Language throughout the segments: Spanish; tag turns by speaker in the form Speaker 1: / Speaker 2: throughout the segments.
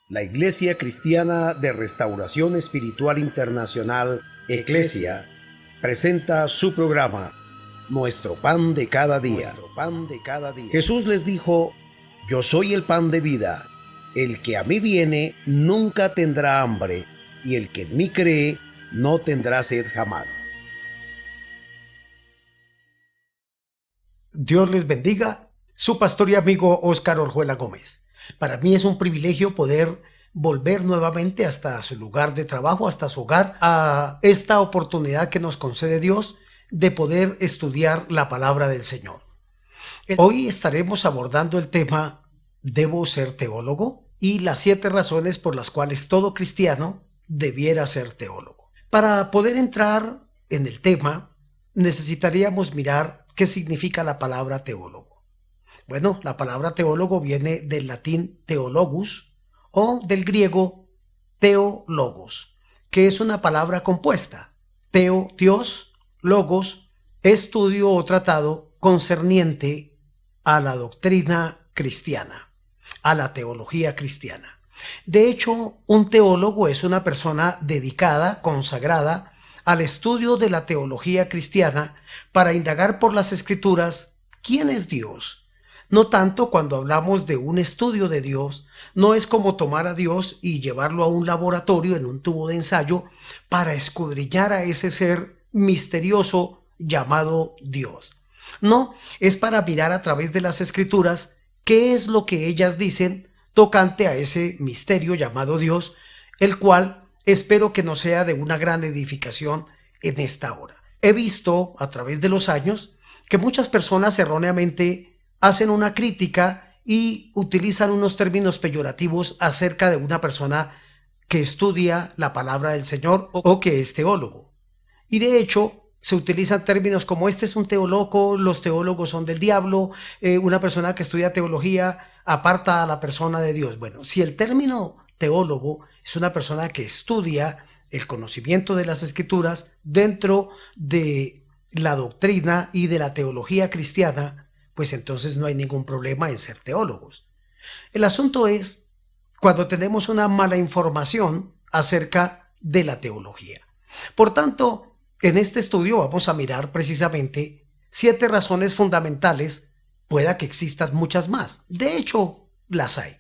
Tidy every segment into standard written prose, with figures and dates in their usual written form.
Speaker 1: La Iglesia Cristiana de Restauración Espiritual Internacional, Eclesia, presenta su programa, Nuestro Pan de Cada Día. Jesús les dijo: Yo soy el pan de vida. El que a mí viene nunca tendrá hambre, y el que en mí cree no tendrá sed jamás.
Speaker 2: Dios les bendiga. Su pastor y amigo Óscar Orjuela Gómez. Para mí es un privilegio poder volver nuevamente hasta su lugar de trabajo, hasta su hogar, a esta oportunidad que nos concede Dios de poder estudiar la palabra del Señor. Hoy estaremos abordando el tema ¿Debo ser teólogo? Y las 7 razones por las cuales todo cristiano debiera ser teólogo. Para poder entrar en el tema, necesitaríamos mirar qué significa la palabra teólogo. Bueno, la palabra teólogo viene del latín theologus o del griego theologos, que es una palabra compuesta. Theo, Dios, logos, estudio o tratado concerniente a la doctrina cristiana, a la teología cristiana. De hecho, un teólogo es una persona dedicada, consagrada al estudio de la teología cristiana para indagar por las Escrituras quién es Dios. No tanto cuando hablamos de un estudio de Dios, no es como tomar a Dios y llevarlo a un laboratorio en un tubo de ensayo para escudriñar a ese ser misterioso llamado Dios. No, es para mirar a través de las Escrituras qué es lo que ellas dicen tocante a ese misterio llamado Dios, el cual espero que nos sea de una gran edificación en esta hora. He visto a través de los años que muchas personas erróneamente hacen una crítica y utilizan unos términos peyorativos acerca de una persona que estudia la palabra del Señor o que es teólogo. Y de hecho, se utilizan términos como este es un teólogo, los teólogos son del diablo, una persona que estudia teología aparta a la persona de Dios. Bueno, si el término teólogo es una persona que estudia el conocimiento de las Escrituras dentro de la doctrina y de la teología cristiana, pues entonces no hay ningún problema en ser teólogos. El asunto es cuando tenemos una mala información acerca de la teología. Por tanto, en este estudio vamos a mirar precisamente 7 razones fundamentales, pueda que existan muchas más. De hecho, las hay.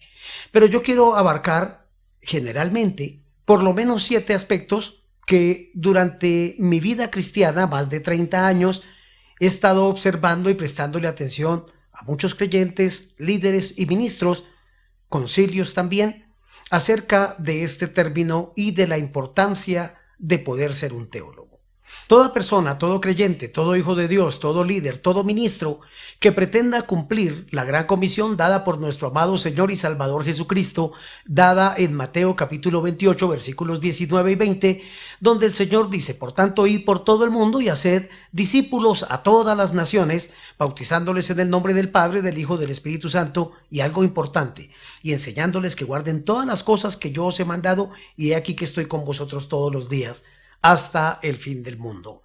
Speaker 2: Pero yo quiero abarcar generalmente por lo menos 7 aspectos que durante mi vida cristiana, más de 30 años, he estado observando y prestándole atención a muchos creyentes, líderes y ministros, concilios también, acerca de este término y de la importancia de poder ser un teólogo. Toda persona, todo creyente, todo hijo de Dios, todo líder, todo ministro que pretenda cumplir la gran comisión dada por nuestro amado Señor y Salvador Jesucristo, dada en Mateo capítulo 28, versículos 19 y 20, donde el Señor dice: por tanto, id por todo el mundo y haced discípulos a todas las naciones, bautizándoles en el nombre del Padre, del Hijo, del Espíritu Santo, y algo importante, y enseñándoles que guarden todas las cosas que yo os he mandado, y he aquí que estoy con vosotros todos los días, hasta el fin del mundo.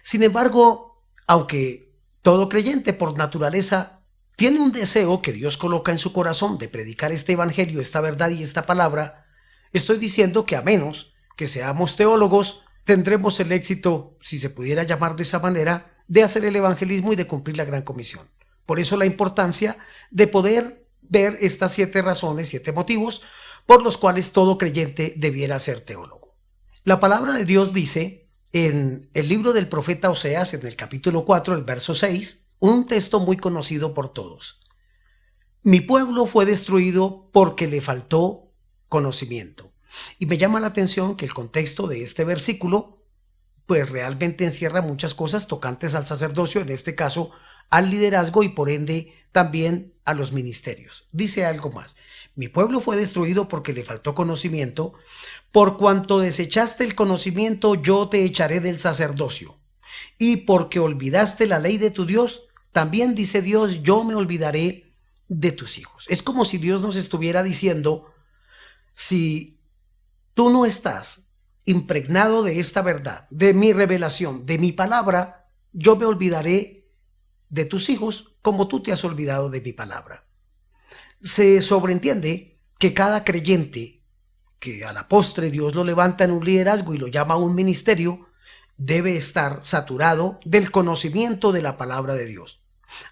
Speaker 2: Sin embargo, aunque todo creyente por naturaleza tiene un deseo que Dios coloca en su corazón de predicar este evangelio, esta verdad y esta palabra, estoy diciendo que a menos que seamos teólogos, tendremos el éxito, si se pudiera llamar de esa manera, de hacer el evangelismo y de cumplir la gran comisión. Por eso la importancia de poder ver estas 7 razones, 7 motivos por los cuales todo creyente debiera ser teólogo. La palabra de Dios dice en el libro del profeta Oseas, en el capítulo 4, el verso 6, un texto muy conocido por todos. Mi pueblo fue destruido porque le faltó conocimiento. Y me llama la atención que el contexto de este versículo pues realmente encierra muchas cosas tocantes al sacerdocio, en este caso al liderazgo y por ende también a los ministerios. Dice algo más: mi pueblo fue destruido porque le faltó conocimiento, por cuanto desechaste el conocimiento, yo te echaré del sacerdocio, y porque olvidaste la ley de tu Dios, también dice Dios, yo me olvidaré de tus hijos. Es como si Dios nos estuviera diciendo: si tú no estás impregnado de esta verdad, de mi revelación, de mi palabra, yo me olvidaré de tus hijos como tú te has olvidado de mi palabra. Se sobreentiende que cada creyente, que a la postre Dios lo levanta en un liderazgo y lo llama a un ministerio, debe estar saturado del conocimiento de la palabra de Dios.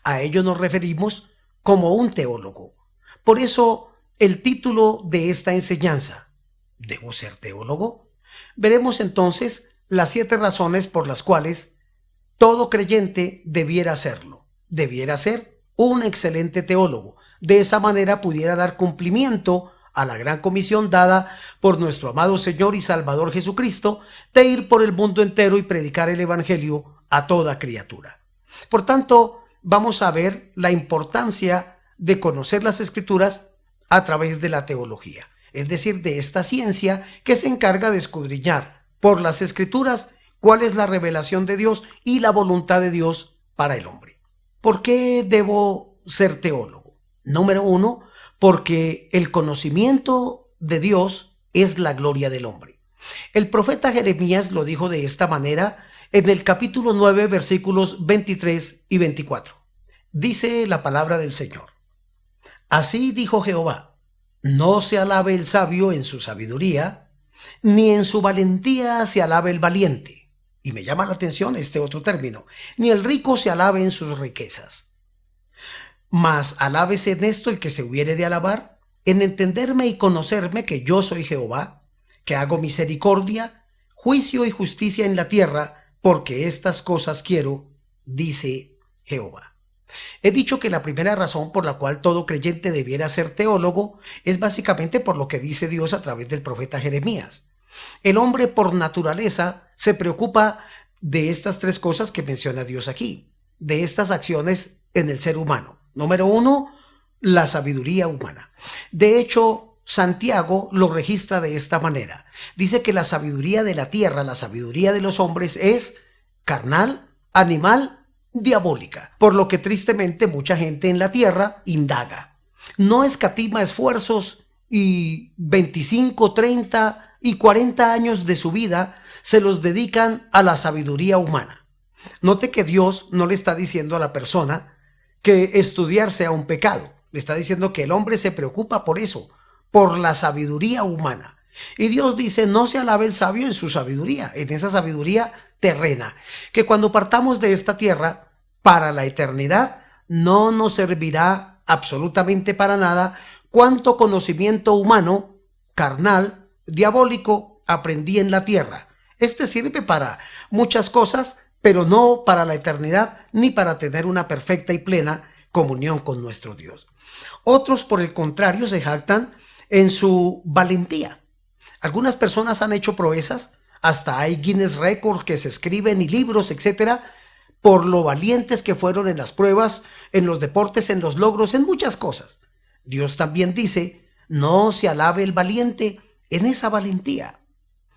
Speaker 2: A ello nos referimos como un teólogo. Por eso el título de esta enseñanza, ¿debo ser teólogo? Veremos entonces las 7 razones por las cuales todo creyente debiera serlo. Debiera ser un excelente teólogo. De esa manera pudiera dar cumplimiento a la gran comisión dada por nuestro amado Señor y Salvador Jesucristo de ir por el mundo entero y predicar el Evangelio a toda criatura. Por tanto, vamos a ver la importancia de conocer las Escrituras a través de la teología, es decir, de esta ciencia que se encarga de escudriñar por las Escrituras cuál es la revelación de Dios y la voluntad de Dios para el hombre. ¿Por qué debo ser teólogo? Número 1, porque el conocimiento de Dios es la gloria del hombre. El profeta Jeremías lo dijo de esta manera en el capítulo 9, versículos 23 y 24. Dice la palabra del Señor: Así dijo Jehová, no se alabe el sabio en su sabiduría, ni en su valentía se alabe el valiente. Y me llama la atención este otro término: ni el rico se alabe en sus riquezas. Mas alábese en esto el que se hubiere de alabar, en entenderme y conocerme que yo soy Jehová, que hago misericordia, juicio y justicia en la tierra, porque estas cosas quiero, dice Jehová. He dicho que la primera razón por la cual todo creyente debiera ser teólogo es básicamente por lo que dice Dios a través del profeta Jeremías. El hombre por naturaleza se preocupa de estas 3 cosas que menciona Dios aquí, de estas acciones en el ser humano. Número 1, la sabiduría humana. De hecho, Santiago lo registra de esta manera. Dice que la sabiduría de la tierra, la sabiduría de los hombres es carnal, animal, diabólica. Por lo que tristemente mucha gente en la tierra indaga. No escatima esfuerzos y 25, 30 y 40 años de su vida se los dedican a la sabiduría humana. Note que Dios no le está diciendo a la persona que estudiar sea un pecado. Le está diciendo que el hombre se preocupa por eso, por la sabiduría humana. Y Dios dice: no se alabe el sabio en su sabiduría, en esa sabiduría terrena, que cuando partamos de esta tierra para la eternidad no nos servirá absolutamente para nada cuánto conocimiento humano, carnal, diabólico aprendí en la tierra. Este sirve para muchas cosas, pero no para la eternidad ni para tener una perfecta y plena comunión con nuestro Dios. Otros, por el contrario, se jactan en su valentía. Algunas personas han hecho proezas, hasta hay Guinness Records que se escriben y libros, etcétera, por lo valientes que fueron en las pruebas, en los deportes, en los logros, en muchas cosas. Dios también dice: no se alabe el valiente en esa valentía.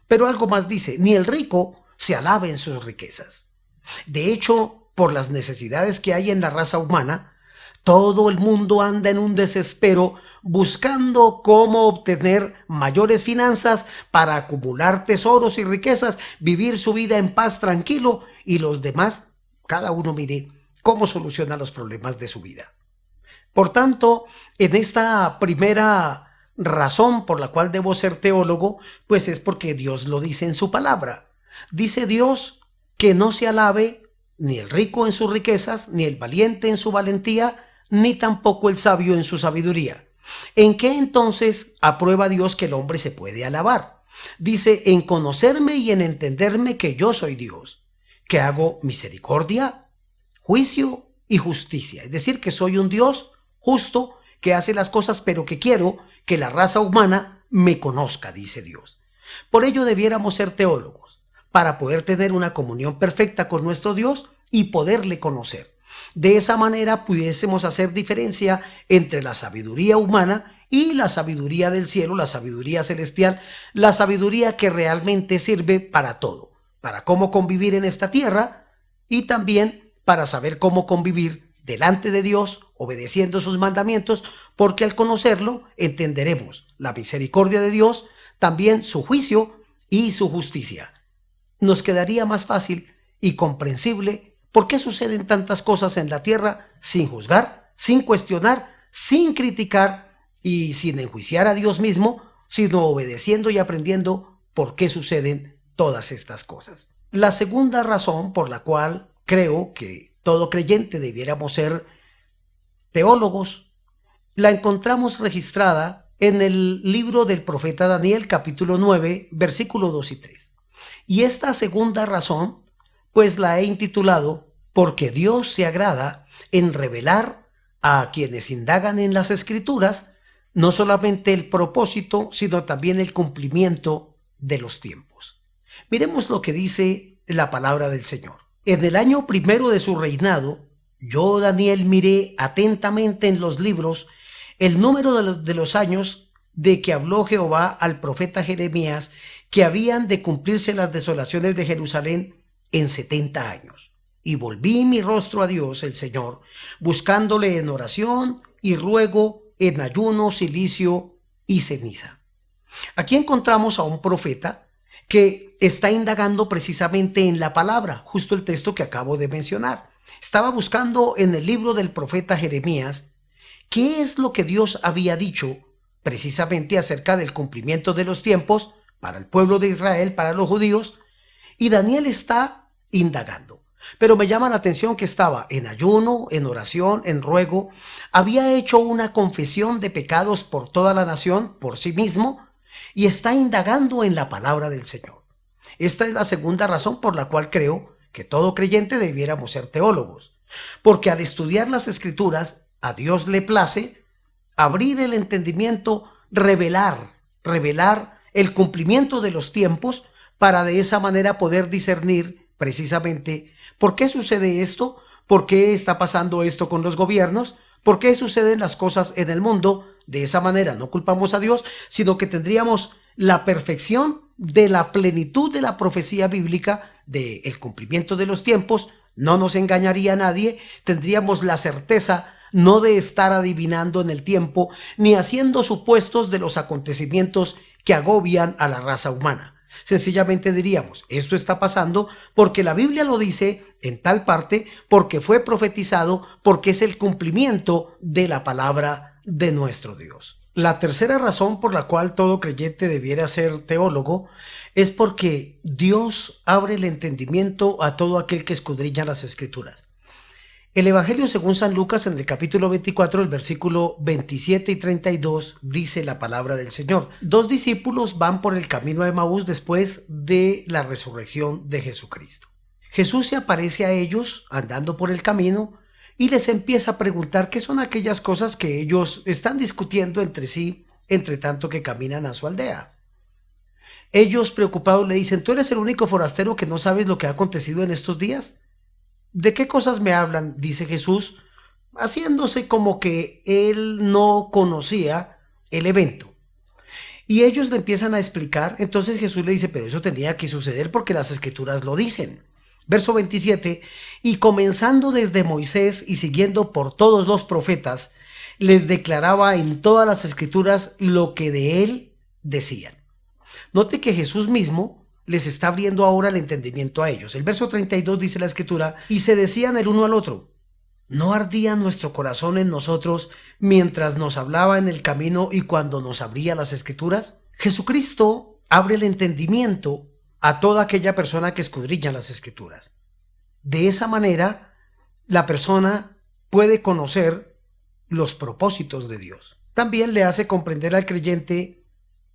Speaker 2: Pero algo más dice: ni el rico se alabe en sus riquezas. De hecho, por las necesidades que hay en la raza humana, todo el mundo anda en un desespero buscando cómo obtener mayores finanzas para acumular tesoros y riquezas, vivir su vida en paz, tranquilo, y los demás, cada uno mire cómo soluciona los problemas de su vida. Por tanto, en esta primera razón por la cual debo ser teólogo, pues es porque Dios lo dice en su palabra. Dice Dios que no se alabe ni el rico en sus riquezas, ni el valiente en su valentía, ni tampoco el sabio en su sabiduría. ¿En qué entonces aprueba Dios que el hombre se puede alabar? Dice: en conocerme y en entenderme que yo soy Dios, que hago misericordia, juicio y justicia. Es decir, que soy un Dios justo, que hace las cosas, pero que quiero que la raza humana me conozca, dice Dios. Por ello debiéramos ser teólogos, para poder tener una comunión perfecta con nuestro Dios y poderle conocer. De esa manera pudiésemos hacer diferencia entre la sabiduría humana y la sabiduría del cielo, la sabiduría celestial, la sabiduría que realmente sirve para todo, para cómo convivir en esta tierra y también para saber cómo convivir delante de Dios, obedeciendo sus mandamientos, porque al conocerlo entenderemos la misericordia de Dios, también su juicio y su justicia. Nos quedaría más fácil y comprensible por qué suceden tantas cosas en la tierra sin juzgar, sin cuestionar, sin criticar y sin enjuiciar a Dios mismo, sino obedeciendo y aprendiendo por qué suceden todas estas cosas. La segunda razón por la cual creo que todo creyente debiéramos ser teólogos, la encontramos registrada en el libro del profeta Daniel, capítulo 9, versículos 2 y 3. Y esta segunda razón, pues la he intitulado porque Dios se agrada en revelar a quienes indagan en las Escrituras no solamente el propósito, sino también el cumplimiento de los tiempos. Miremos lo que dice la palabra del Señor. En el año primero de su reinado, yo, Daniel, miré atentamente en los libros el número de los años de que habló Jehová al profeta Jeremías, que habían de cumplirse las desolaciones de Jerusalén en 70 años. Y volví mi rostro a Dios, el Señor, buscándole en oración y ruego, en ayuno, cilicio y ceniza. Aquí encontramos a un profeta que está indagando precisamente en la palabra, justo el texto que acabo de mencionar. Estaba buscando en el libro del profeta Jeremías qué es lo que Dios había dicho precisamente acerca del cumplimiento de los tiempos para el pueblo de Israel, para los judíos, y Daniel está indagando. Pero me llama la atención que estaba en ayuno, en oración, en ruego, había hecho una confesión de pecados por toda la nación, por sí mismo, y está indagando en la palabra del Señor. Esta es la segunda razón por la cual creo que todo creyente debiéramos ser teólogos, porque al estudiar las Escrituras, a Dios le place abrir el entendimiento, revelar el cumplimiento de los tiempos, para de esa manera poder discernir precisamente ¿por qué sucede esto? ¿Por qué está pasando esto con los gobiernos? ¿Por qué suceden las cosas en el mundo? De esa manera no culpamos a Dios, sino que tendríamos la perfección de la plenitud de la profecía bíblica, del cumplimiento de los tiempos. No nos engañaría nadie, tendríamos la certeza no de estar adivinando en el tiempo, ni haciendo supuestos de los acontecimientos que agobian a la raza humana. Sencillamente diríamos, esto está pasando porque la Biblia lo dice en tal parte, porque fue profetizado, porque es el cumplimiento de la palabra de nuestro Dios. La tercera razón por la cual todo creyente debiera ser teólogo es porque Dios abre el entendimiento a todo aquel que escudriña las Escrituras. El Evangelio según San Lucas, en el capítulo 24, el versículo 27 y 32, dice la palabra del Señor. 2 discípulos van por el camino de Emaús después de la resurrección de Jesucristo. Jesús se aparece a ellos andando por el camino y les empieza a preguntar qué son aquellas cosas que ellos están discutiendo entre sí, entre tanto que caminan a su aldea. Ellos, preocupados, le dicen: ¿tú eres el único forastero que no sabes lo que ha acontecido en estos días? ¿De qué cosas me hablan?, dice Jesús, haciéndose como que él no conocía el evento. Y ellos le empiezan a explicar. Entonces Jesús le dice: pero eso tenía que suceder porque las Escrituras lo dicen. Verso 27, y comenzando desde Moisés y siguiendo por todos los profetas, les declaraba en todas las Escrituras lo que de él decían. Note que Jesús mismo les está abriendo ahora el entendimiento a ellos. El verso 32 dice la Escritura: y se decían el uno al otro: ¿no ardía nuestro corazón en nosotros mientras nos hablaba en el camino y cuando nos abría las Escrituras? Jesucristo abre el entendimiento a toda aquella persona que escudriña las Escrituras. De esa manera, la persona puede conocer los propósitos de Dios. También le hace comprender al creyente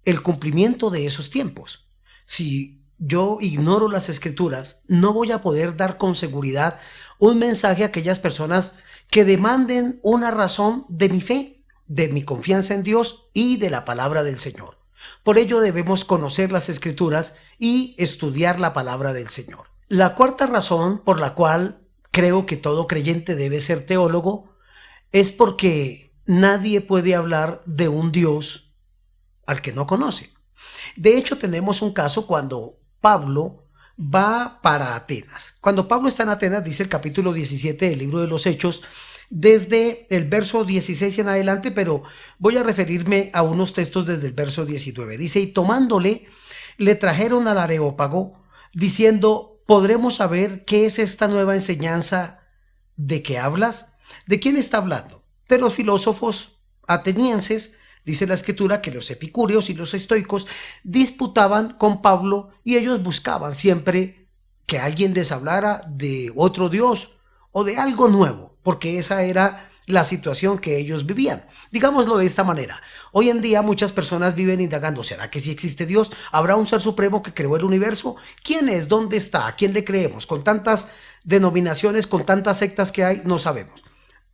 Speaker 2: el cumplimiento de esos tiempos. Si yo ignoro las Escrituras, no voy a poder dar con seguridad un mensaje a aquellas personas que demanden una razón de mi fe, de mi confianza en Dios y de la palabra del Señor. Por ello debemos conocer las Escrituras y estudiar la palabra del Señor. La cuarta razón por la cual creo que todo creyente debe ser teólogo es porque nadie puede hablar de un Dios al que no conoce. De hecho, tenemos un caso cuando Pablo va para Atenas. Cuando Pablo está en Atenas, dice el capítulo 17 del libro de los Hechos, desde el verso 16 en adelante, pero voy a referirme a unos textos desde el verso 19. Dice: y tomándole, le trajeron al Areópago, diciendo: ¿podremos saber qué es esta nueva enseñanza de que hablas? ¿De quién está hablando? De los filósofos atenienses, Dice la escritura que los epicúreos y los estoicos disputaban con Pablo y ellos buscaban siempre que alguien les hablara de otro Dios o de algo nuevo, porque esa era la situación que ellos vivían. Digámoslo de esta manera. Hoy en día muchas personas viven indagando, ¿será que sí existe Dios? ¿Habrá un ser supremo que creó el universo? ¿Quién es? ¿Dónde está? ¿A quién le creemos? Con tantas denominaciones, con tantas sectas que hay, no sabemos.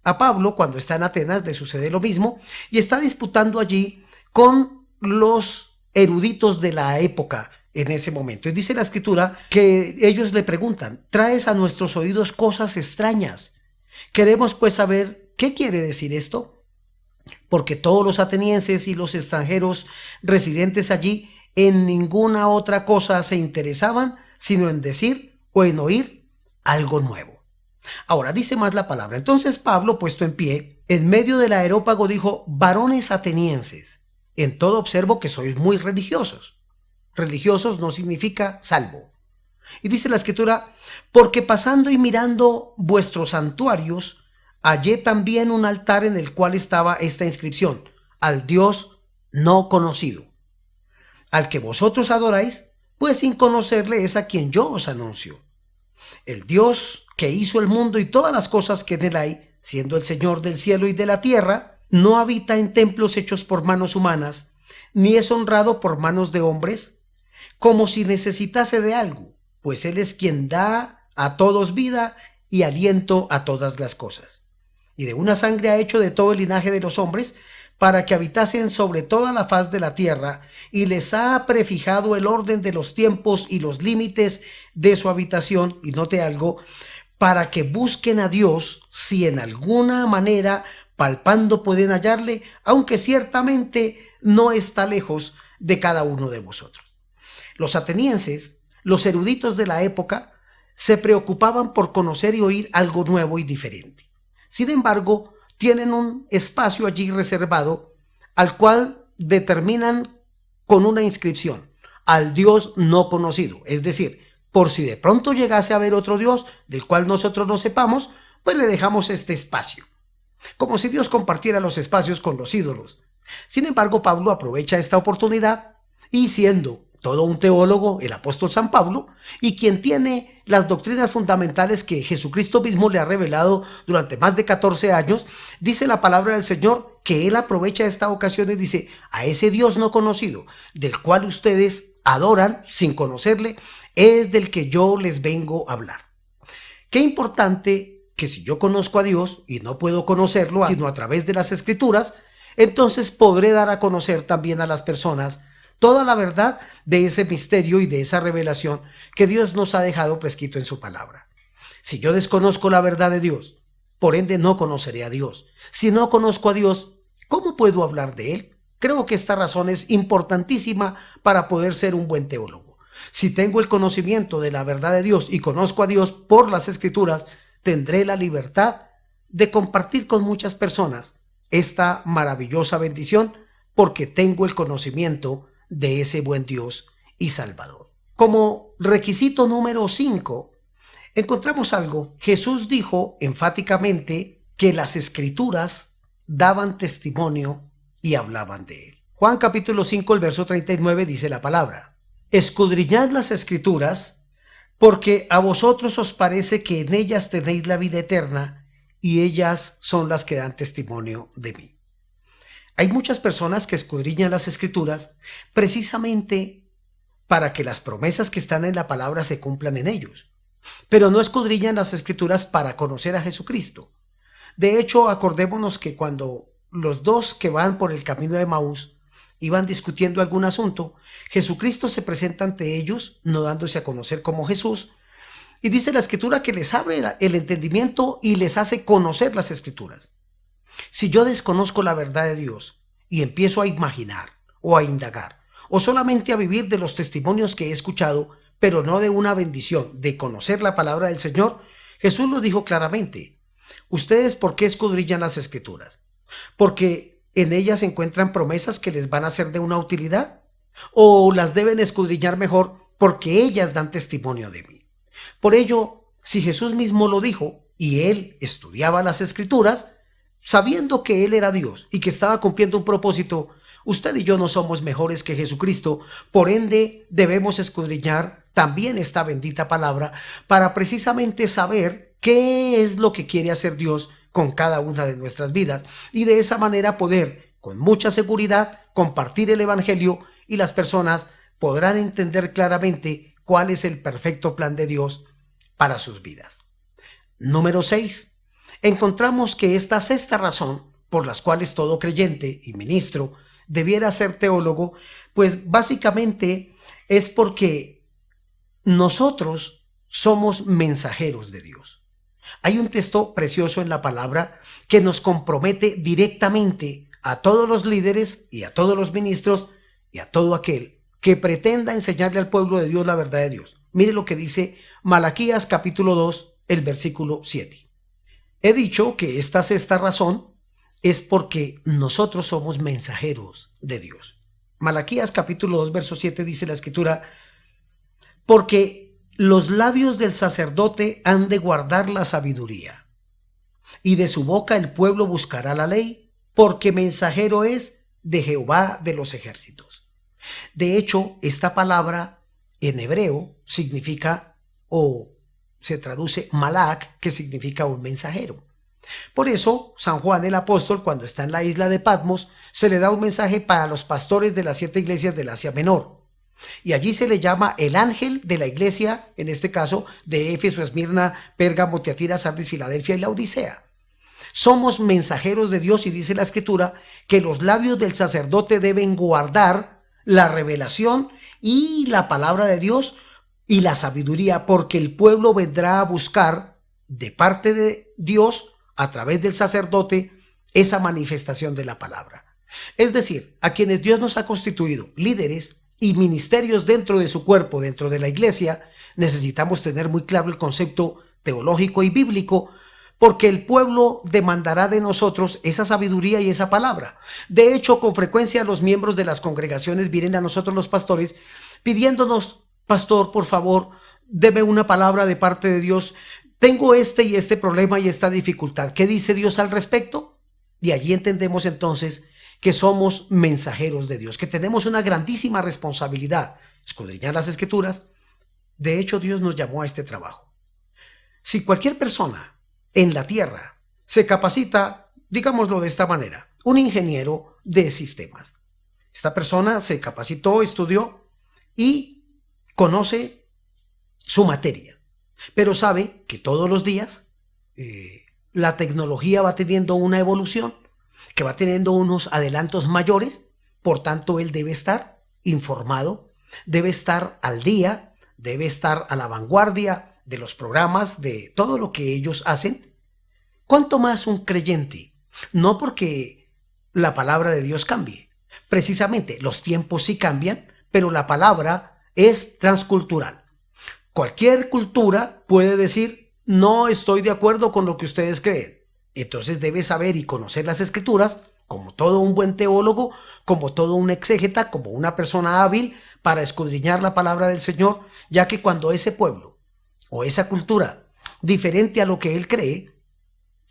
Speaker 2: A Pablo, cuando está en Atenas, le sucede lo mismo y está disputando allí con los eruditos de la época en ese momento. Y dice la escritura que ellos le preguntan, traes a nuestros oídos cosas extrañas. Queremos pues saber qué quiere decir esto, porque todos los atenienses y los extranjeros residentes allí en ninguna otra cosa se interesaban, sino en decir o en oír algo nuevo. Ahora dice más la palabra. Entonces Pablo, puesto en pie, en medio del areópago dijo, varones atenienses, en todo observo que sois muy religiosos. Religiosos no significa salvo. Y dice la escritura, porque pasando y mirando vuestros santuarios, hallé también un altar en el cual estaba esta inscripción, al Dios no conocido. Al que vosotros adoráis, pues sin conocerle es a quien yo os anuncio. El Dios que hizo el mundo y todas las cosas que en él hay, siendo el Señor del cielo y de la tierra, no habita en templos hechos por manos humanas, ni es honrado por manos de hombres, como si necesitase de algo, pues él es quien da a todos vida y aliento a todas las cosas. Y de una sangre ha hecho de todo el linaje de los hombres, para que habitasen sobre toda la faz de la tierra, y les ha prefijado el orden de los tiempos y los límites de su habitación, y note algo, para que busquen a Dios si en alguna manera palpando pueden hallarle, aunque ciertamente no está lejos de cada uno de vosotros. Los atenienses, los eruditos de la época, se preocupaban por conocer y oír algo nuevo y diferente. Sin embargo, tienen un espacio allí reservado al cual determinan con una inscripción, al Dios no conocido, es decir, por si de pronto llegase a haber otro Dios del cual nosotros no sepamos, pues le dejamos este espacio, como si Dios compartiera los espacios con los ídolos. Sin embargo, Pablo aprovecha esta oportunidad y, siendo todo un teólogo, el apóstol San Pablo, y quien tiene las doctrinas fundamentales que Jesucristo mismo le ha revelado durante más de 14 años, dice la palabra del Señor que él aprovecha esta ocasión y dice, a ese Dios no conocido, del cual ustedes adoran sin conocerle, es del que yo les vengo a hablar. Qué importante que si yo conozco a Dios y no puedo conocerlo sino a través de las Escrituras, entonces podré dar a conocer también a las personas toda la verdad de ese misterio y de esa revelación que Dios nos ha dejado prescrito en su palabra. Si yo desconozco la verdad de Dios, por ende no conoceré a Dios. Si no conozco a Dios, ¿cómo puedo hablar de Él? Creo que esta razón es importantísima para poder ser un buen teólogo. Si tengo el conocimiento de la verdad de Dios y conozco a Dios por las Escrituras, tendré la libertad de compartir con muchas personas esta maravillosa bendición porque tengo el conocimiento de ese buen Dios y Salvador. Como requisito número 5, encontramos algo. Jesús dijo enfáticamente que las Escrituras daban testimonio y hablaban de él. Juan capítulo 5, el verso 39 dice la palabra: escudriñad las Escrituras, porque a vosotros os parece que en ellas tenéis la vida eterna, y ellas son las que dan testimonio de mí. Hay muchas personas que escudriñan las Escrituras precisamente para que las promesas que están en la palabra se cumplan en ellos, pero no escudriñan las Escrituras para conocer a Jesucristo. De hecho, acordémonos que cuando los dos que van por el camino de Emaús iban discutiendo algún asunto, Jesucristo se presenta ante ellos, no dándose a conocer como Jesús, y dice la Escritura que les abre el entendimiento y les hace conocer las Escrituras. Si yo desconozco la verdad de Dios y empiezo a imaginar o a indagar o solamente a vivir de los testimonios que he escuchado, pero no de una bendición de conocer la palabra del Señor, Jesús lo dijo claramente. ¿Ustedes por qué escudriñan las Escrituras? ¿Porque en ellas encuentran promesas que les van a ser de una utilidad? ¿O las deben escudriñar mejor porque ellas dan testimonio de mí? Por ello, si Jesús mismo lo dijo y él estudiaba las Escrituras, sabiendo que él era Dios y que estaba cumpliendo un propósito, Usted y yo no somos mejores que Jesucristo, por ende debemos escudriñar también esta bendita palabra para precisamente saber qué es lo que quiere hacer Dios con cada una de nuestras vidas y de esa manera poder con mucha seguridad compartir el Evangelio y las personas podrán entender claramente cuál es el perfecto plan de Dios para sus vidas. Número 6. Encontramos que esta sexta razón por las cuales todo creyente y ministro debiera ser teólogo, pues básicamente es porque nosotros somos mensajeros de Dios. Hay un texto precioso en la palabra que nos compromete directamente a todos los líderes y a todos los ministros y a todo aquel que pretenda enseñarle al pueblo de Dios la verdad de Dios. Mire lo que dice Malaquías capítulo 2, el versículo 7. He dicho que esta sexta razón es porque nosotros somos mensajeros de Dios. Malaquías capítulo 2, verso 7 dice la escritura: porque los labios del sacerdote han de guardar la sabiduría, y de su boca el pueblo buscará la ley, porque mensajero es de Jehová de los ejércitos. De hecho, esta palabra en hebreo significa, o se traduce malak, que significa un mensajero. Por eso, San Juan el apóstol, cuando está en la isla de Patmos, se le da un mensaje para los pastores de las 7 iglesias del Asia Menor. Y allí se le llama el ángel de la iglesia, en este caso de Éfeso, Esmirna, Pérgamo, Tiatira, Sardis, Filadelfia y la Odisea. Somos mensajeros de Dios y dice la escritura que los labios del sacerdote deben guardar la revelación y la palabra de Dios y la sabiduría, porque el pueblo vendrá a buscar de parte de Dios a través del sacerdote esa manifestación de la palabra. Es decir, a quienes Dios nos ha constituido líderes y ministerios dentro de su cuerpo, dentro de la iglesia, necesitamos tener muy claro el concepto teológico y bíblico, porque el pueblo demandará de nosotros esa sabiduría y esa palabra. De hecho, con frecuencia los miembros de las congregaciones vienen a nosotros los pastores pidiéndonos: pastor, por favor, deme una palabra de parte de Dios. Tengo este y este problema y esta dificultad. ¿Qué dice Dios al respecto? Y allí entendemos entonces que somos mensajeros de Dios, que tenemos una grandísima responsabilidad, escudriñar las escrituras. De hecho, Dios nos llamó a este trabajo. Si cualquier persona en la tierra se capacita, digámoslo de esta manera, un ingeniero de sistemas. Esta persona se capacitó, estudió y conoce su materia, pero sabe que todos los días la tecnología va teniendo una evolución, que va teniendo unos adelantos mayores, por tanto él debe estar informado, debe estar al día, debe estar a la vanguardia de los programas, de todo lo que ellos hacen. ¿Cuánto más un creyente? No porque la palabra de Dios cambie. Precisamente los tiempos sí cambian, pero la palabra es transcultural. Cualquier cultura puede decir: no estoy de acuerdo con lo que ustedes creen. Entonces debe saber y conocer las escrituras, como todo un buen teólogo, como todo un exégeta, como una persona hábil para escudriñar la palabra del Señor, ya que cuando ese pueblo o esa cultura, diferente a lo que él cree,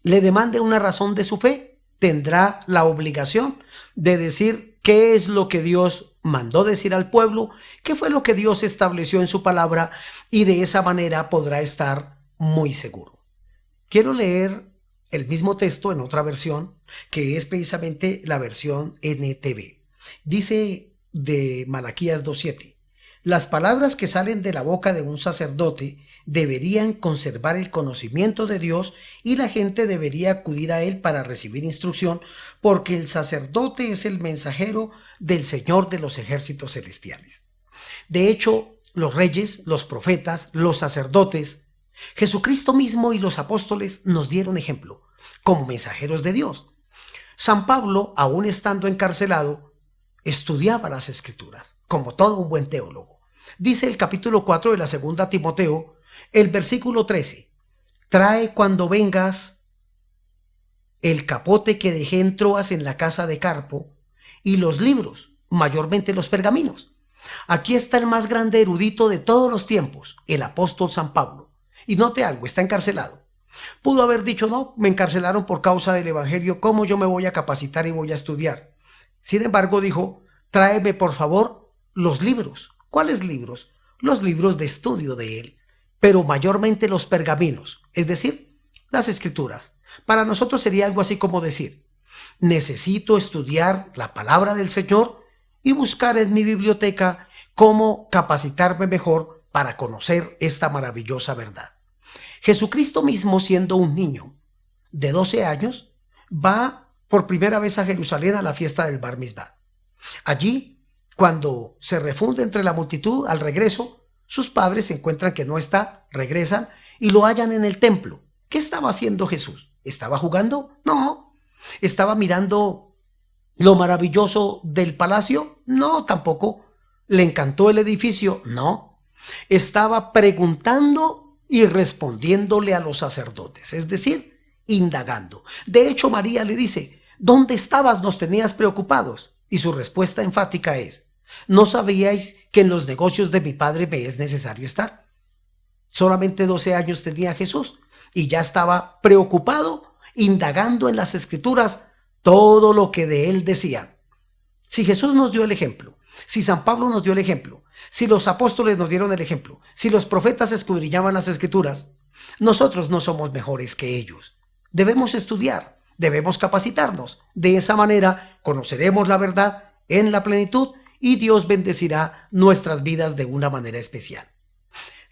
Speaker 2: le demande una razón de su fe, tendrá la obligación de decir qué es lo que Dios mandó decir al pueblo, qué fue lo que Dios estableció en su palabra, y de esa manera podrá estar muy seguro. Quiero leer el mismo texto en otra versión, que es precisamente la versión NTV. Dice de Malaquías 2:7: las palabras que salen de la boca de un sacerdote deberían conservar el conocimiento de Dios y la gente debería acudir a él para recibir instrucción, porque el sacerdote es el mensajero del Señor de los ejércitos celestiales. De hecho, los reyes, los profetas, los sacerdotes, Jesucristo mismo y los apóstoles nos dieron ejemplo como mensajeros de Dios. San Pablo, aún estando encarcelado, estudiaba las escrituras como todo un buen teólogo. Dice el capítulo 4 de la segunda Timoteo, el versículo 13: trae cuando vengas el capote que dejé en Troas en la casa de Carpo y los libros, mayormente los pergaminos. Aquí está el más grande erudito de todos los tiempos, el apóstol San Pablo. Y note algo, está encarcelado. Pudo haber dicho: no, me encarcelaron por causa del evangelio, ¿cómo yo me voy a capacitar y voy a estudiar? Sin embargo, dijo, tráeme por favor los libros. ¿Cuáles libros? Los libros de estudio de él, pero mayormente los pergaminos, es decir, las escrituras. Para nosotros sería algo así como decir, necesito estudiar la palabra del Señor y buscar en mi biblioteca cómo capacitarme mejor para conocer esta maravillosa verdad. Jesucristo mismo, siendo un niño de 12 años, va por primera vez a Jerusalén a la fiesta del Bar Mitzvah. Allí, cuando se refunde entre la multitud, al regreso, sus padres se encuentran que no está, regresan y lo hallan en el templo. ¿Qué estaba haciendo Jesús? ¿Estaba jugando? No. ¿Estaba mirando lo maravilloso del palacio? No, tampoco. ¿Le encantó el edificio? No. Estaba preguntando y respondiéndole a los sacerdotes, es decir, indagando. De hecho, María le dice, ¿dónde estabas? Nos tenías preocupados. Y su respuesta enfática es, ¿no sabíais que en los negocios de mi padre me es necesario estar? Solamente 12 años tenía Jesús y ya estaba preocupado, indagando en las escrituras todo lo que de él decían. Si Jesús nos dio el ejemplo, si San Pablo nos dio el ejemplo, si los apóstoles nos dieron el ejemplo, si los profetas escudriñaban las escrituras, nosotros no somos mejores que ellos. Debemos estudiar, debemos capacitarnos. De esa manera conoceremos la verdad en la plenitud y Dios bendecirá nuestras vidas de una manera especial.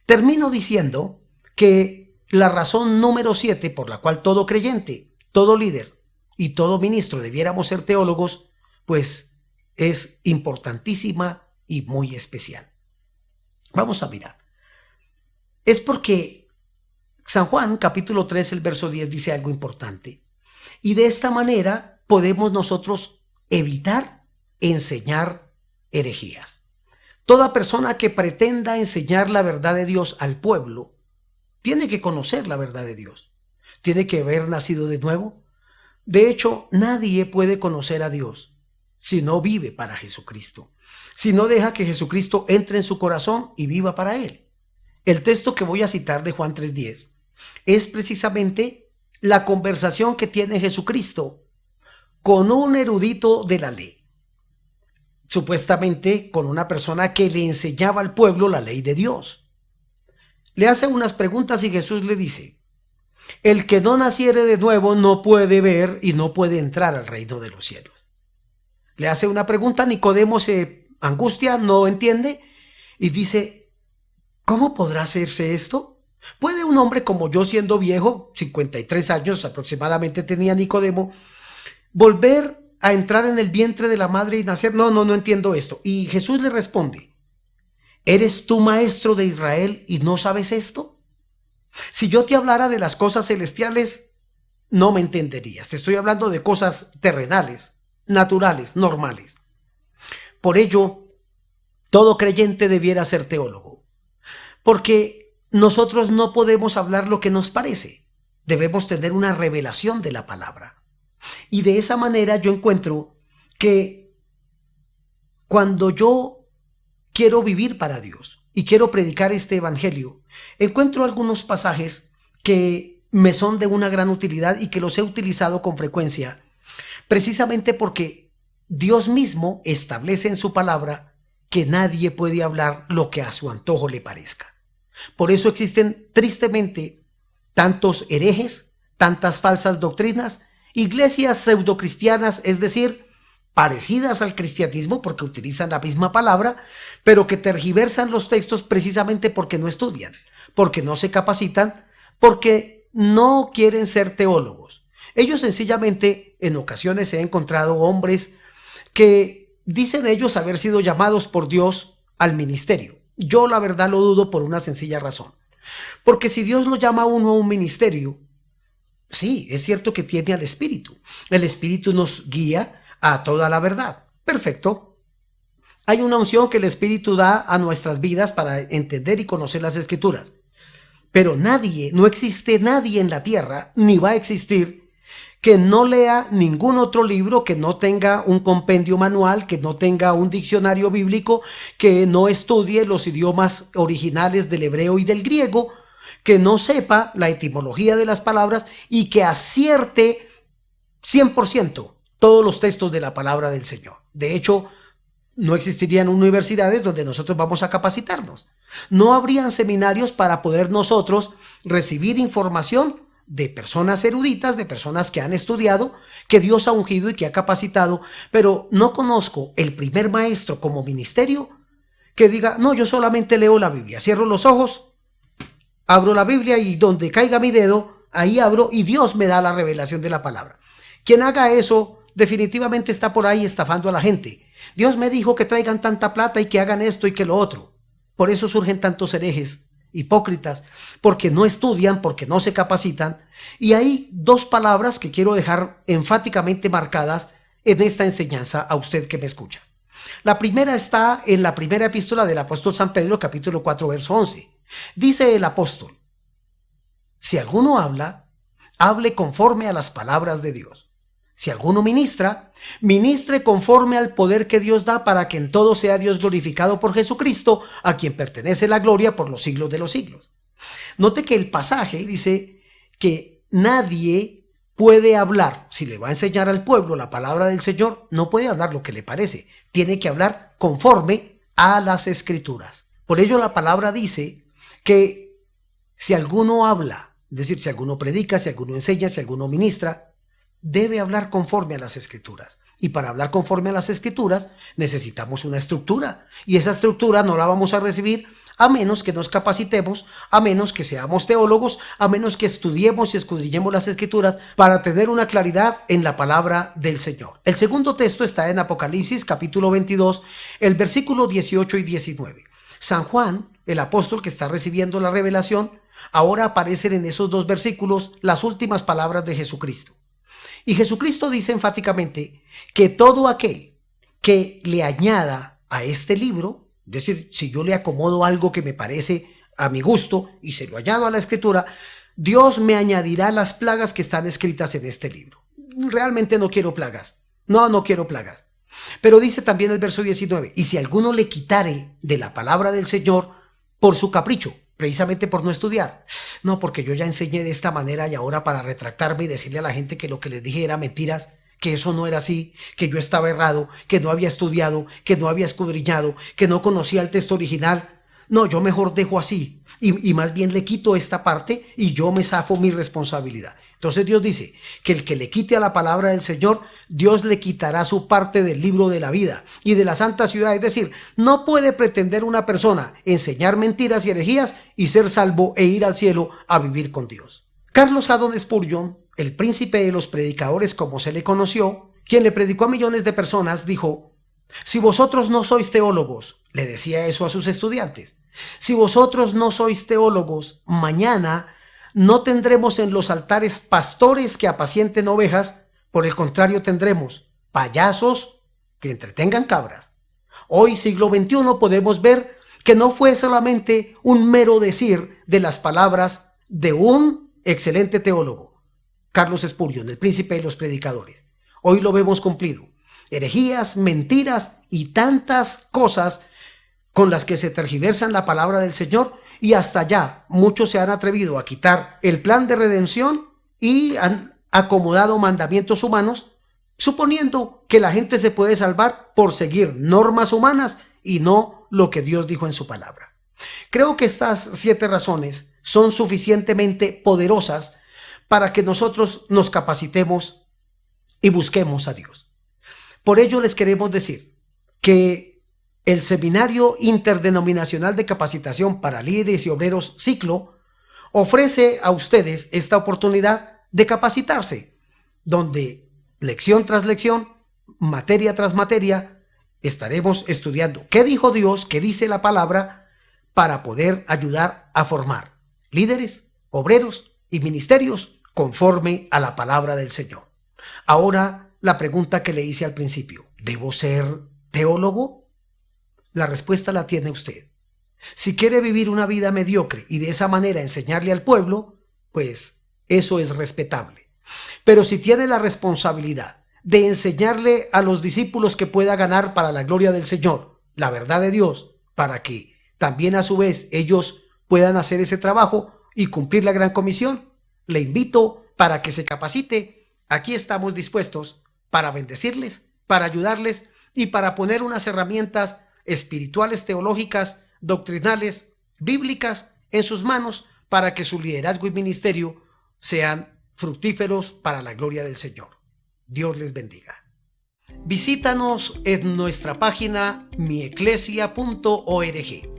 Speaker 2: Termino diciendo que la razón número 7 por la cual todo creyente, todo líder y todo ministro debiéramos ser teólogos, pues es importantísima y muy especial. Vamos a mirar. Es porque San Juan, capítulo 3, el verso 10, dice algo importante. Y de esta manera podemos nosotros evitar enseñar herejías. Toda persona que pretenda enseñar la verdad de Dios al pueblo tiene que conocer la verdad de Dios. Tiene que haber nacido de nuevo. De hecho, nadie puede conocer a Dios si no vive para Jesucristo, si no deja que Jesucristo entre en su corazón y viva para él. El texto que voy a citar de Juan 3:10 es precisamente la conversación que tiene Jesucristo con un erudito de la ley, supuestamente con una persona que le enseñaba al pueblo la ley de Dios. Le hace unas preguntas y Jesús le dice, el que no naciere de nuevo no puede ver y no puede entrar al reino de los cielos. Le hace una pregunta, Nicodemo se angustia, no entiende y dice, ¿cómo podrá hacerse esto? ¿Puede un hombre como yo, siendo viejo, 53 años aproximadamente tenía Nicodemo, volver a entrar en el vientre de la madre y nacer? No entiendo esto. Y Jesús le responde, ¿eres tú maestro de Israel y no sabes esto? Si yo te hablara de las cosas celestiales, no me entenderías. Te estoy hablando de cosas terrenales, naturales, normales. Por ello, todo creyente debiera ser teólogo, porque nosotros no podemos hablar lo que nos parece. Debemos tener una revelación de la palabra. Y de esa manera yo encuentro que cuando yo quiero vivir para Dios y quiero predicar este evangelio, encuentro algunos pasajes que me son de una gran utilidad y que los he utilizado con frecuencia, precisamente porque Dios mismo establece en su palabra que nadie puede hablar lo que a su antojo le parezca. Por eso existen tristemente tantos herejes, tantas falsas doctrinas, iglesias pseudocristianas, es decir, parecidas al cristianismo porque utilizan la misma palabra, pero que tergiversan los textos precisamente porque no estudian, porque no se capacitan, porque no quieren ser teólogos. Ellos sencillamente, en ocasiones he encontrado hombres que dicen ellos haber sido llamados por Dios al ministerio. Yo la verdad lo dudo por una sencilla razón. Porque si Dios lo llama a uno a un ministerio, sí, es cierto que tiene al Espíritu. El Espíritu nos guía a toda la verdad. Perfecto. Hay una unción que el Espíritu da a nuestras vidas para entender y conocer las Escrituras. Pero nadie, no existe nadie en la tierra, ni va a existir, que no lea ningún otro libro, que no tenga un compendio manual, que no tenga un diccionario bíblico, que no estudie los idiomas originales del hebreo y del griego, que no sepa la etimología de las palabras y que acierte 100% todos los textos de la palabra del Señor. De hecho, no existirían universidades donde nosotros vamos a capacitarnos. No habrían seminarios para poder nosotros recibir información de personas eruditas, de personas que han estudiado, que Dios ha ungido y que ha capacitado, pero no conozco el primer maestro como ministerio que diga, no, yo solamente leo la Biblia, cierro los ojos, abro la Biblia y donde caiga mi dedo, ahí abro y Dios me da la revelación de la palabra. Quien haga eso definitivamente está por ahí estafando a la gente. Dios me dijo que traigan tanta plata y que hagan esto y que lo otro. Por eso surgen tantos herejes, hipócritas, porque no estudian, porque no se capacitan. Y hay dos palabras que quiero dejar enfáticamente marcadas en esta enseñanza a usted que me escucha. La primera está en la primera epístola del apóstol San Pedro, capítulo 4, verso 11. Dice el apóstol, si alguno habla, hable conforme a las palabras de Dios. Si alguno ministra, ministre conforme al poder que Dios da para que en todo sea Dios glorificado por Jesucristo, a quien pertenece la gloria por los siglos de los siglos. Note que el pasaje dice que nadie puede hablar, si le va a enseñar al pueblo la palabra del Señor, no puede hablar lo que le parece, tiene que hablar conforme a las Escrituras. Por ello la palabra dice que si alguno habla, es decir, si alguno predica, si alguno enseña, si alguno ministra, debe hablar conforme a las Escrituras. Y para hablar conforme a las Escrituras necesitamos una estructura. Y esa estructura no la vamos a recibir a menos que nos capacitemos, a menos que seamos teólogos, a menos que estudiemos y escudriñemos las Escrituras para tener una claridad en la palabra del Señor. El segundo texto está en Apocalipsis capítulo 22, el versículo 18 y 19. San Juan, el apóstol que está recibiendo la revelación, ahora aparecen en esos dos versículos las últimas palabras de Jesucristo. Y Jesucristo dice enfáticamente que todo aquel que le añada a este libro, es decir, si yo le acomodo algo que me parece a mi gusto y se lo añado a la Escritura, Dios me añadirá las plagas que están escritas en este libro. Realmente no quiero plagas. No quiero plagas. Pero dice también el verso 19, y si alguno le quitare de la palabra del Señor por su capricho, precisamente por no estudiar. No, porque yo ya enseñé de esta manera y ahora para retractarme y decirle a la gente que lo que les dije era mentiras, que eso no era así, que yo estaba errado, que no había estudiado, que no había escudriñado, que no conocía el texto original. No, yo mejor dejo así y más bien le quito esta parte y yo me zafo mi responsabilidad. Entonces Dios dice que el que le quite a la palabra del Señor, Dios le quitará su parte del libro de la vida y de la santa ciudad. Es decir, no puede pretender una persona enseñar mentiras y herejías y ser salvo e ir al cielo a vivir con Dios. Carlos Haddon Spurgeon, el príncipe de los predicadores como se le conoció, quien le predicó a millones de personas, dijo, si vosotros no sois teólogos, le decía eso a sus estudiantes, si vosotros no sois teólogos, mañana no tendremos en los altares pastores que apacienten ovejas, por el contrario tendremos payasos que entretengan cabras. Hoy, siglo XXI, podemos ver que no fue solamente un mero decir de las palabras de un excelente teólogo, Carlos Spurgeon, el príncipe de los predicadores. Hoy lo vemos cumplido. Herejías, mentiras y tantas cosas con las que se tergiversan la palabra del Señor. Y hasta allá muchos se han atrevido a quitar el plan de redención y han acomodado mandamientos humanos, suponiendo que la gente se puede salvar por seguir normas humanas y no lo que Dios dijo en su palabra. Creo que estas 7 razones son suficientemente poderosas para que nosotros nos capacitemos y busquemos a Dios. Por ello les queremos decir que el Seminario Interdenominacional de Capacitación para Líderes y Obreros Ciclo ofrece a ustedes esta oportunidad de capacitarse, donde lección tras lección, materia tras materia, estaremos estudiando qué dijo Dios, qué dice la palabra, para poder ayudar a formar líderes, obreros y ministerios conforme a la palabra del Señor. Ahora, la pregunta que le hice al principio, ¿debo ser teólogo? La respuesta la tiene usted. Si quiere vivir una vida mediocre y de esa manera enseñarle al pueblo, pues eso es respetable. Pero si tiene la responsabilidad de enseñarle a los discípulos que pueda ganar para la gloria del Señor la verdad de Dios, para que también a su vez ellos puedan hacer ese trabajo y cumplir la gran comisión, le invito para que se capacite. Aquí estamos dispuestos para bendecirles, para ayudarles y para poner unas herramientas espirituales, teológicas, doctrinales, bíblicas en sus manos para que su liderazgo y ministerio sean fructíferos para la gloria del Señor. Dios les bendiga. Visítanos en nuestra página mieclesia.org.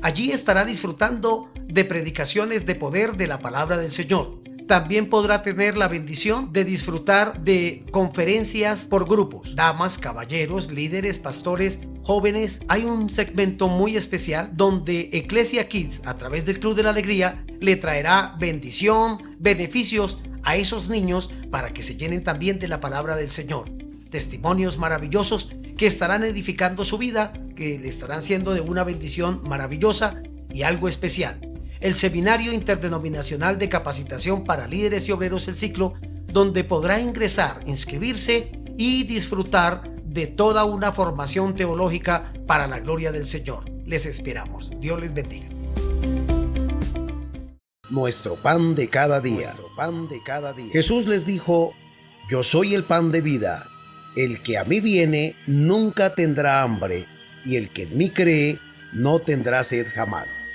Speaker 2: Allí estará disfrutando de predicaciones de poder de la palabra del Señor. También podrá tener la bendición de disfrutar de conferencias por grupos, damas, caballeros, líderes, pastores, jóvenes. Hay un segmento muy especial donde Eclesia Kids, a través del Club de la Alegría, le traerá bendición, beneficios a esos niños para que se llenen también de la palabra del Señor. Testimonios maravillosos que estarán edificando su vida, que le estarán siendo de una bendición maravillosa y algo especial. El Seminario Interdenominacional de Capacitación para Líderes y Obreros El Ciclo, donde podrá ingresar, inscribirse y disfrutar de toda una formación teológica para la gloria del Señor. Les esperamos. Dios les bendiga.
Speaker 1: Nuestro pan de cada día. Jesús les dijo: yo soy el pan de vida. El que a mí viene nunca tendrá hambre, y el que en mí cree no tendrá sed jamás.